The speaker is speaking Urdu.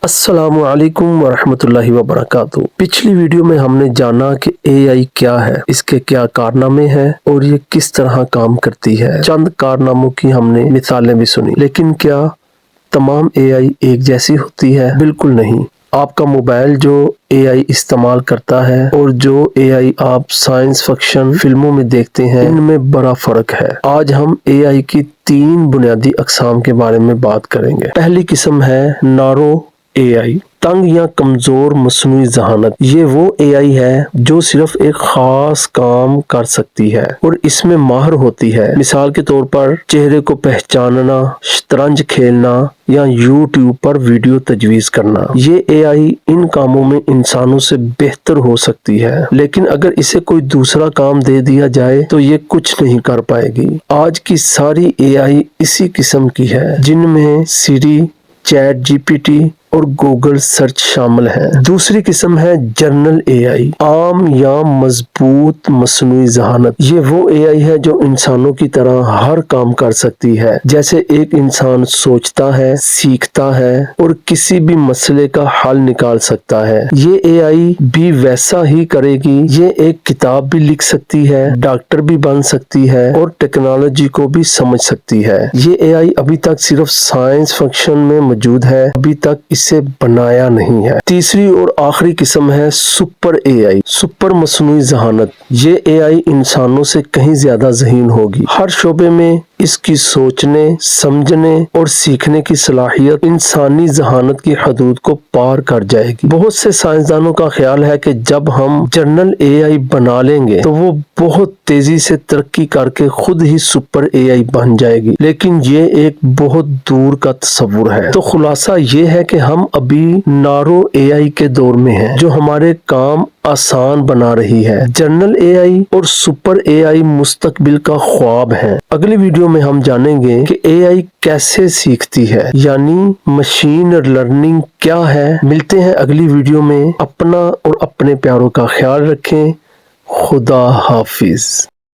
السلام علیکم ورحمۃ اللہ وبرکاتہ۔ پچھلی ویڈیو میں ہم نے جانا کہ اے آئی کیا ہے، اس کے کیا کارنامے ہیں اور یہ کس طرح کام کرتی ہے۔ چند کارناموں کی ہم نے مثالیں بھی سنی، لیکن کیا تمام اے آئی ایک جیسی ہوتی ہے؟ بالکل نہیں۔ آپ کا موبائل جو اے آئی استعمال کرتا ہے اور جو اے آئی آپ سائنس فکشن فلموں میں دیکھتے ہیں، ان میں بڑا فرق ہے۔ آج ہم اے آئی کی 3 بنیادی اقسام کے بارے میں بات کریں گے۔ پہلی قسم ہے نارو اے آئی، تنگ یا کمزور مصنوعی ذہانت۔ یہ وہ اے آئی ہے جو صرف ایک خاص کام کر سکتی ہے اور اس میں ماہر ہوتی ہے۔ مثال کے طور پر چہرے کو پہچاننا، شطرنج کھیلنا یا یوٹیوب پر ویڈیو تجویز کرنا۔ یہ اے آئی ان کاموں میں انسانوں سے بہتر ہو سکتی ہے، لیکن اگر اسے کوئی دوسرا کام دے دیا جائے تو یہ کچھ نہیں کر پائے گی۔ آج کی ساری اے آئی اسی قسم کی ہے، جن میں سری، چیٹ جی پی ٹی اور گوگل سرچ شامل ہے۔ دوسری قسم ہے جنرل اے آئی، عام یا مضبوط مصنوعی ذہانت۔ یہ وہ اے آئی ہے جو انسانوں کی طرح ہر کام کر سکتی ہے، جیسے ایک انسان سوچتا ہے، سیکھتا ہے اور کسی بھی مسئلے کا حل نکال سکتا ہے۔ یہ اے آئی بھی ویسا ہی کرے گی۔ یہ ایک کتاب بھی لکھ سکتی ہے، ڈاکٹر بھی بن سکتی ہے اور ٹیکنالوجی کو بھی سمجھ سکتی ہے۔ یہ اے آئی ابھی تک صرف سائنس فکشن میں موجود ہے، ابھی تک اسے بنایا نہیں ہے۔ تیسری اور آخری قسم ہے سپر اے آئی، سپر مصنوعی ذہانت۔ یہ اے آئی انسانوں سے کہیں زیادہ ذہین ہوگی۔ ہر شعبے میں اس کی سوچنے، سمجھنے اور سیکھنے کی صلاحیت انسانی ذہانت کی حدود کو پار کر جائے گی۔ بہت سے سائنسدانوں کا خیال ہے کہ جب ہم جنرل اے آئی بنا لیں گے تو وہ بہت تیزی سے ترقی کر کے خود ہی سپر اے آئی بن جائے گی، لیکن یہ ایک بہت دور کا تصور ہے۔ تو خلاصہ یہ ہے کہ ہم ابھی نارو اے آئی کے دور میں ہیں، جو ہمارے کام آسان بنا رہی ہے۔ جنرل اے آئی اور سپر اے آئی مستقبل کا خواب ہیں۔ اگلی ویڈیو میں ہم جانیں گے کہ اے آئی کیسے سیکھتی ہے، یعنی مشین لرننگ کیا ہے۔ ملتے ہیں اگلی ویڈیو میں۔ اپنا اور اپنے پیاروں کا خیال رکھیں۔ خدا حافظ۔